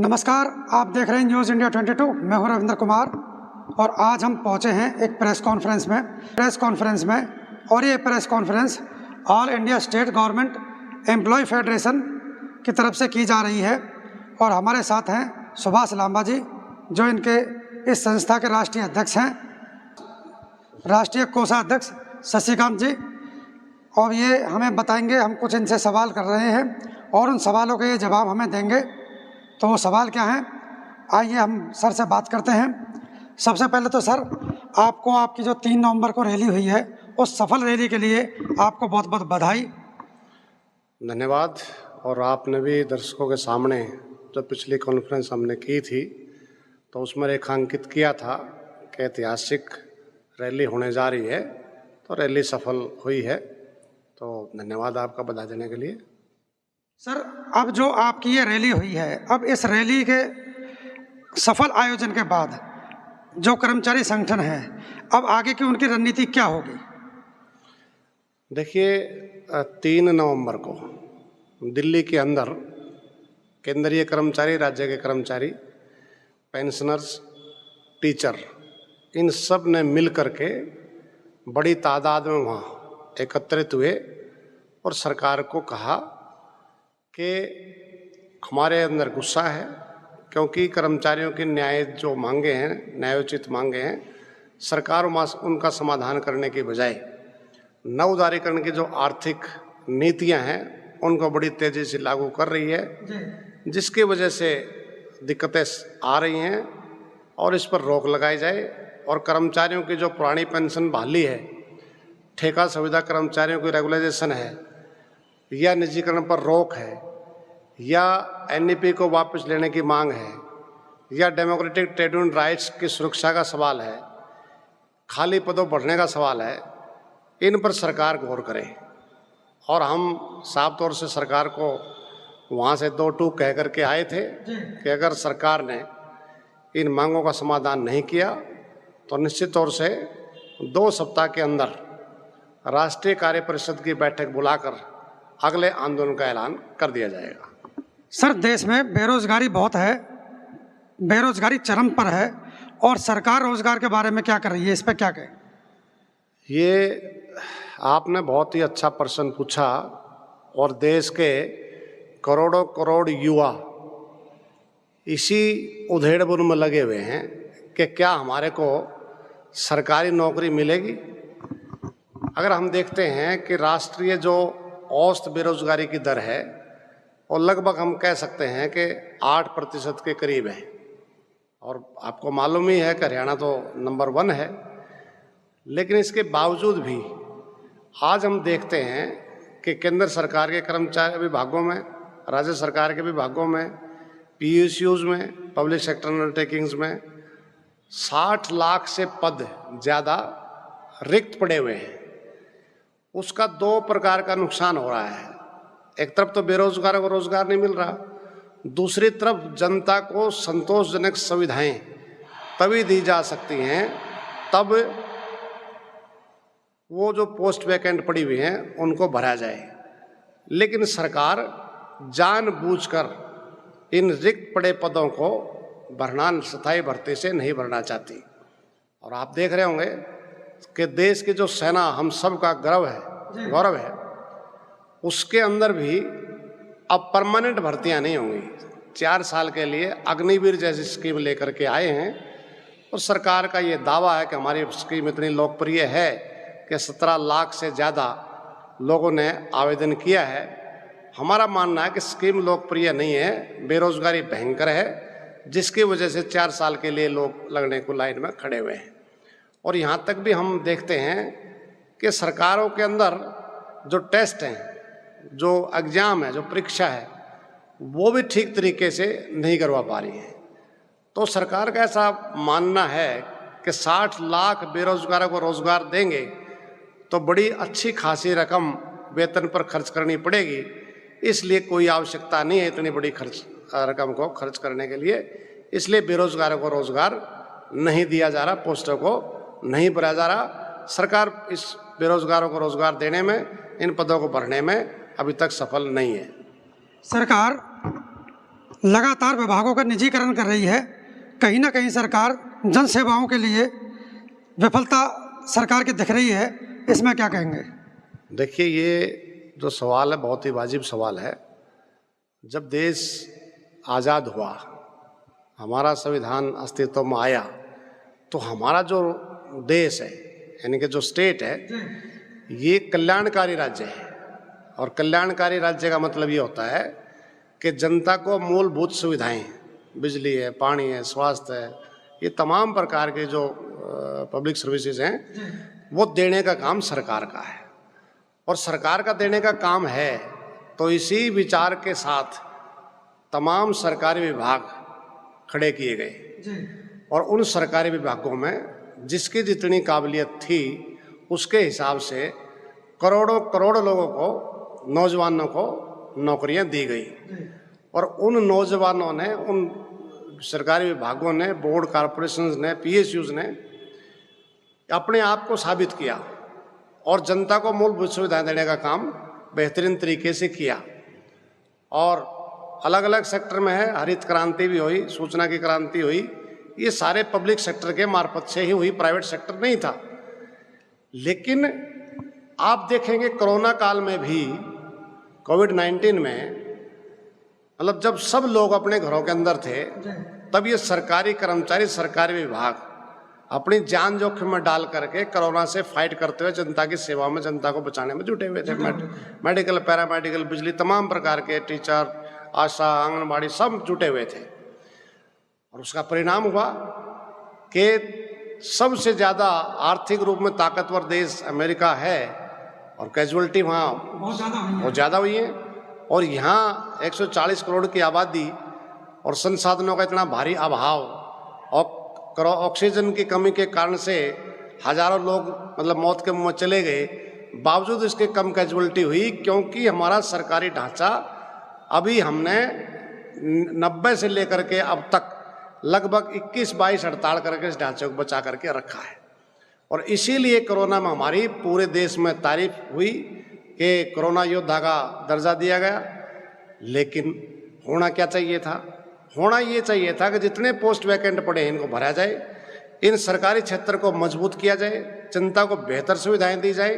नमस्कार, आप देख रहे हैं न्यूज़ इंडिया 22। मैं हूं रविंद्र कुमार और आज हम पहुंचे हैं एक प्रेस कॉन्फ्रेंस में और ये press conference all India state government employ federation की तरफ से की जा रही है। और हमारे साथ हैं सुभाष लांबा जी, जो इनके इस संस्था के राष्ट्रीय अध्यक्ष हैं, राष्ट्रीय कोषाध्यक्ष शशिकांत जी। और ये हमें बताएंगे, हम कुछ इनसे सवाल कर रहे हैं और उन सवालों के ये जवाब हमें देंगे। तो वो सवाल क्या हैं, आइए हम सर से बात करते हैं। सबसे पहले तो सर, आपको आपकी जो 3 नवंबर को रैली हुई है, उस सफल रैली के लिए आपको बहुत बहुत बधाई। धन्यवाद। और आपने भी दर्शकों के सामने जो पिछली कॉन्फ्रेंस हमने की थी तो उसमें रेखांकित किया था कि ऐतिहासिक रैली होने जा रही है, तो रैली सफल हुई है। तो धन्यवाद आपका बधाई देने के लिए। सर, अब जो आपकी ये रैली हुई है, अब इस रैली के सफल आयोजन के बाद जो कर्मचारी संगठन है, अब आगे की उनकी रणनीति क्या होगी? देखिए, 3 नवंबर को दिल्ली के अंदर केंद्रीय कर्मचारी, राज्य के कर्मचारी, पेंशनर्स, टीचर, इन सब ने मिल करके बड़ी तादाद में वहाँ एकत्रित हुए और सरकार को कहा कि हमारे अंदर गुस्सा है, क्योंकि कर्मचारियों की न्याय जो मांगे हैं, न्यायोचित मांगे हैं, सरकार उनका समाधान करने के बजाय नवउदारीकरण की जो आर्थिक नीतियां हैं उनको बड़ी तेज़ी से लागू कर रही है, जिसकी वजह से दिक्कतें आ रही हैं और इस पर रोक लगाई जाए। और कर्मचारियों की जो पुरानी पेंशन बहाली है, ठेका सुविधा कर्मचारियों की रेगुलाइजेशन है, या निजीकरण पर रोक है, या एनईपी को वापस लेने की मांग है, या डेमोक्रेटिक ट्रेड यूनियन राइट्स की सुरक्षा का सवाल है, खाली पदों बढ़ने का सवाल है, इन पर सरकार गौर करे। और हम साफ तौर से सरकार को वहाँ से 2 टूक कह करके आए थे कि अगर सरकार ने इन मांगों का समाधान नहीं किया तो निश्चित तौर से 2 सप्ताह के अंदर राष्ट्रीय कार्य परिषद की बैठक बुलाकर अगले आंदोलन का ऐलान कर दिया जाएगा। सर, देश में बेरोजगारी बहुत है, बेरोजगारी चरम पर है, और सरकार रोजगार के बारे में क्या कर रही है, इस पर क्या कहें? ये आपने बहुत ही अच्छा प्रश्न पूछा। और देश के करोड़ों करोड़ युवा इसी उधेड़-बुन में लगे हुए हैं कि क्या हमारे को सरकारी नौकरी मिलेगी। अगर हम देखते हैं कि राष्ट्रीय जो औसत बेरोजगारी की दर है, और लगभग हम कह सकते हैं कि 8% के करीब है। और आपको मालूम ही है कि हरियाणा तो नंबर 1 है। लेकिन इसके बावजूद भी आज हम देखते हैं कि केंद्र सरकार के कर्मचारी विभागों में, राज्य सरकार के विभागों में, पीएसयूज में, पब्लिक सेक्टर अंडरटेकिंग्स में 60 लाख से पद ज़्यादा रिक्त पड़े हुए हैं। उसका 2 प्रकार का नुकसान हो रहा है। एक तरफ तो बेरोजगारों को रोजगार नहीं मिल रहा, दूसरी तरफ जनता को संतोषजनक सुविधाएं तभी दी जा सकती हैं तब वो जो पोस्ट वैकेंट पड़ी हुई हैं उनको भरा जाए। लेकिन सरकार जानबूझकर इन रिक्त पड़े पदों को भरना, स्थायी भर्ती से नहीं भरना चाहती। और आप देख रहे होंगे कि देश की जो सेना हम सब का गौरव है, उसके अंदर भी अब परमानेंट भर्तियां नहीं होंगी। 4 साल के लिए अग्निवीर जैसी स्कीम लेकर के आए हैं। और सरकार का ये दावा है कि हमारी स्कीम इतनी लोकप्रिय है कि 17 लाख से ज़्यादा लोगों ने आवेदन किया है। हमारा मानना है कि स्कीम लोकप्रिय नहीं है, बेरोजगारी भयंकर है, जिसकी वजह से 4 साल के लिए लोग लगने को लाइन में खड़े हुए हैं। और यहाँ तक भी हम देखते हैं कि सरकारों के अंदर जो टेस्ट हैं, जो एग्ज़ाम है, जो परीक्षा है, वो भी ठीक तरीके से नहीं करवा पा रही है। तो सरकार का ऐसा मानना है कि 60 लाख बेरोजगारों को रोजगार देंगे तो बड़ी अच्छी खासी रकम वेतन पर खर्च करनी पड़ेगी, इसलिए कोई आवश्यकता नहीं है इतनी बड़ी रकम को खर्च करने के लिए। इसलिए बेरोजगारों को रोजगार नहीं दिया जा रहा, पोस्टों को नहीं भरा जा रहा। सरकार इस बेरोजगारों को रोजगार देने में, इन पदों को भरने में अभी तक सफल नहीं है। सरकार लगातार विभागों का निजीकरण कर रही है, कहीं ना कहीं सरकार जन सेवाओं के लिए विफलता सरकार की दिख रही है, इसमें क्या कहेंगे? देखिए, ये जो सवाल है बहुत ही वाजिब सवाल है। जब देश आज़ाद हुआ, हमारा संविधान अस्तित्व में आया, तो हमारा जो देश है यानी कि जो स्टेट है, ये कल्याणकारी राज्य है। और कल्याणकारी राज्य का मतलब ये होता है कि जनता को मूलभूत सुविधाएं, बिजली है, पानी है, स्वास्थ्य है, ये तमाम प्रकार के जो पब्लिक सर्विसेज हैं वो देने का काम सरकार का है। और सरकार का देने का काम है तो इसी विचार के साथ तमाम सरकारी विभाग खड़े किए गए और उन सरकारी विभागों में जिसकी जितनी काबिलियत थी उसके हिसाब से करोड़ों करोड़ लोगों को, नौजवानों को नौकरियां दी गई। और उन नौजवानों ने, उन सरकारी विभागों ने, बोर्ड कॉरपोरेशंस ने, पीएसयूज ने अपने आप को साबित किया और जनता को मूलभूत सुविधाएं देने का काम बेहतरीन तरीके से किया। और अलग अलग सेक्टर में है, हरित क्रांति भी हुई, सूचना की क्रांति हुई, ये सारे पब्लिक सेक्टर के मार्फत से ही हुई, प्राइवेट सेक्टर नहीं था। लेकिन आप देखेंगे कोरोना काल में भी, कोविड-19 में, मतलब जब सब लोग अपने घरों के अंदर थे, तब ये सरकारी कर्मचारी, सरकारी विभाग अपनी जान जोखिम में डाल करके कोरोना से फाइट करते हुए जनता की सेवा में, जनता को बचाने में जुटे हुए थे। मेडिकल, पैरामेडिकल, बिजली, तमाम प्रकार के टीचर, आशा, आंगनबाड़ी सब जुटे हुए थे। और उसका परिणाम हुआ कि सबसे ज़्यादा आर्थिक रूप में ताकतवर देश अमेरिका है और कैजुअलिटी वहाँ बहुत ज़्यादा हुई है। और यहाँ 140 करोड़ की आबादी और संसाधनों का इतना भारी अभाव और ऑक्सीजन की कमी के कारण से हजारों लोग मतलब मौत के मुंह में चले गए, बावजूद इसके कम कैजुअलिटी हुई, क्योंकि हमारा सरकारी ढांचा अभी हमने 90 से लेकर के अब तक लगभग 21-22 हड़ताल करके इस ढांचे को बचा करके रखा है। और इसीलिए कोरोना में हमारी पूरे देश में तारीफ हुई कि कोरोना योद्धा का दर्जा दिया गया। लेकिन होना क्या चाहिए था? होना ये चाहिए था कि जितने पोस्ट वैकेंट पड़े हैं इनको भरा जाए, इन सरकारी क्षेत्र को मजबूत किया जाए, जनता को बेहतर सुविधाएं दी जाए।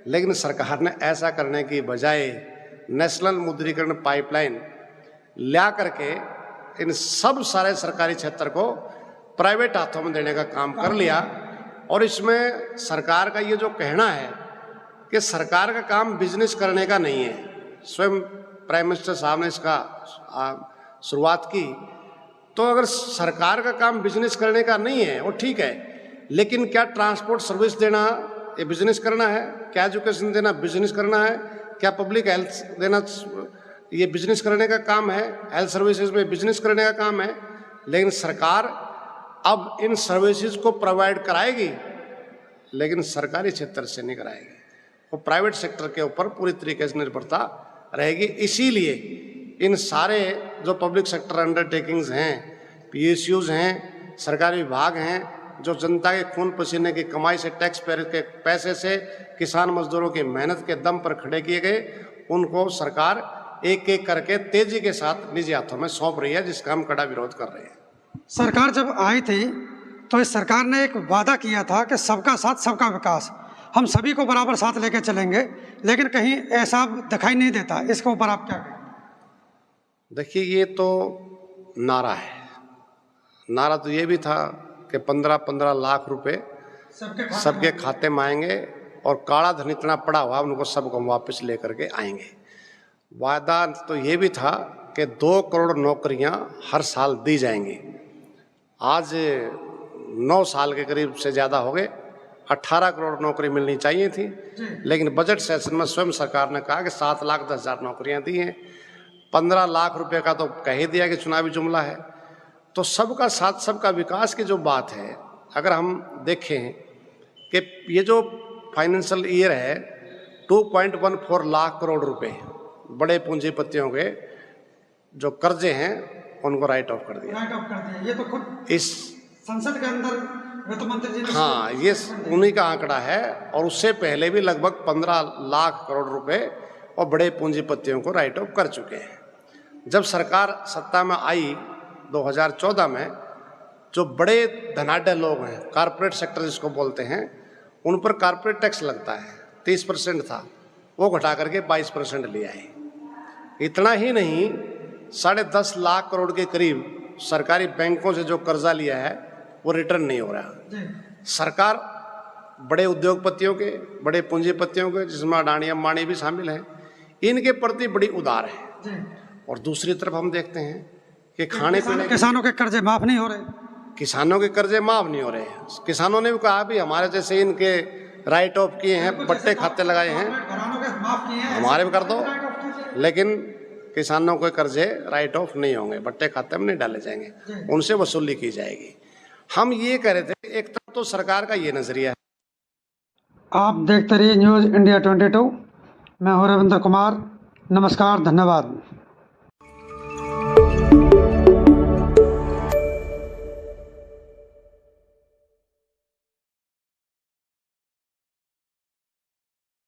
लेकिन सरकार ने ऐसा करने की बजाय नेशनल मुद्रीकरण पाइपलाइन ला करके इन सब सारे सरकारी क्षेत्र को प्राइवेट हाथों में देने का काम कर लिया। और इसमें सरकार का ये जो कहना है कि सरकार का काम बिजनेस करने का नहीं है, स्वयं प्राइम मिनिस्टर साहब ने इसका शुरुआत की। तो अगर सरकार का काम बिजनेस करने का नहीं है वो ठीक है, लेकिन क्या ट्रांसपोर्ट सर्विस देना ये बिजनेस करना है? क्या एजुकेशन देना बिजनेस करना है? क्या पब्लिक हेल्थ देना ये बिजनेस करने का काम है? हेल्थ सर्विसेज में बिजनेस करने का काम है। लेकिन सरकार अब इन सर्विसेज को प्रोवाइड कराएगी, लेकिन सरकारी क्षेत्र से नहीं कराएगी, वो प्राइवेट सेक्टर के ऊपर पूरी तरीके से निर्भरता रहेगी। इसीलिए इन सारे जो पब्लिक सेक्टर अंडरटेकिंग्स हैं, पीएसयूज हैं, सरकारी विभाग हैं, जो जनता के खून पसीने की कमाई से, टैक्स पेयर के पैसे से, किसान मजदूरों की मेहनत के दम पर खड़े किए गए, उनको सरकार एक एक करके तेजी के साथ निजी हाथों में सौंप रही है, जिसका हम कड़ा विरोध कर रहे हैं। सरकार जब आई थी तो इस सरकार ने एक वादा किया था कि सबका साथ सबका विकास, हम सभी को बराबर साथ लेकर चलेंगे, लेकिन कहीं ऐसा दिखाई नहीं देता। इसके ऊपर आप क्या कहें? देखिए, ये तो नारा है। नारा तो ये भी था कि 15-15 लाख रुपए सबके खाते में आएंगे और काला धन इतना पड़ा हुआ उनको सबको वापस लेकर के आएंगे। वादा तो ये भी था कि 2 करोड़ नौकरियां हर साल दी जाएंगी। आज 9 साल के करीब से ज़्यादा हो गए, 18 करोड़ नौकरी मिलनी चाहिए थी, लेकिन बजट सेशन में स्वयं सरकार ने कहा कि 7,10,000 नौकरियां दी हैं। 15 लाख रुपए का तो कह ही दिया कि चुनावी जुमला है। तो सबका साथ सबका विकास की जो बात है, अगर हम देखें कि ये जो फाइनेंशियल ईयर है 2.14 लाख करोड़ रुपए बड़े पूंजीपतियों के जो कर्जे हैं उनको राइट ऑफ कर दिया। ये तो खुद इस संसद के अंदर वित्त मंत्री जी ने, हाँ, ये उन्हीं का आंकड़ा है। और उससे पहले भी लगभग 15 लाख करोड़ रुपए और बड़े पूंजीपतियों को राइट ऑफ कर चुके हैं। जब सरकार सत्ता में आई 2014 में, जो बड़े धनाढ्य लोग हैं, कारपोरेट सेक्टर जिसको बोलते हैं, उन पर कारपोरेट टैक्स लगता है, 30% था, वो घटा करके 22% लिया है। इतना ही नहीं, 10.5 लाख करोड़ के करीब सरकारी बैंकों से जो कर्जा लिया है वो रिटर्न नहीं हो रहा। सरकार बड़े उद्योगपतियों के, बड़े पूंजीपतियों के, जिसमें अडानी अंबानी भी शामिल हैं, इनके प्रति बड़ी उदार है। और दूसरी तरफ हम देखते हैं कि खाने पीने, किसानों के कर्जे माफ नहीं हो रहे, किसानों के कर्जे माफ नहीं हो रहे। किसानों ने भी कहा भी हमारे जैसे इनके राइट ऑफ किए हैं, बट्टे खाते लगाए हैं, हमारे भी कर दो, लेकिन किसानों के कर्जे राइट ऑफ नहीं होंगे, बट्टे खाते में नहीं डाले जाएंगे, उनसे वसूली की जाएगी। हम ये कह रहे थे, एक तरफ तो सरकार का ये नजरिया है। आप देखते रहिए न्यूज़ इंडिया 22। मैं हूं रविंद्र कुमार। नमस्कार, धन्यवाद।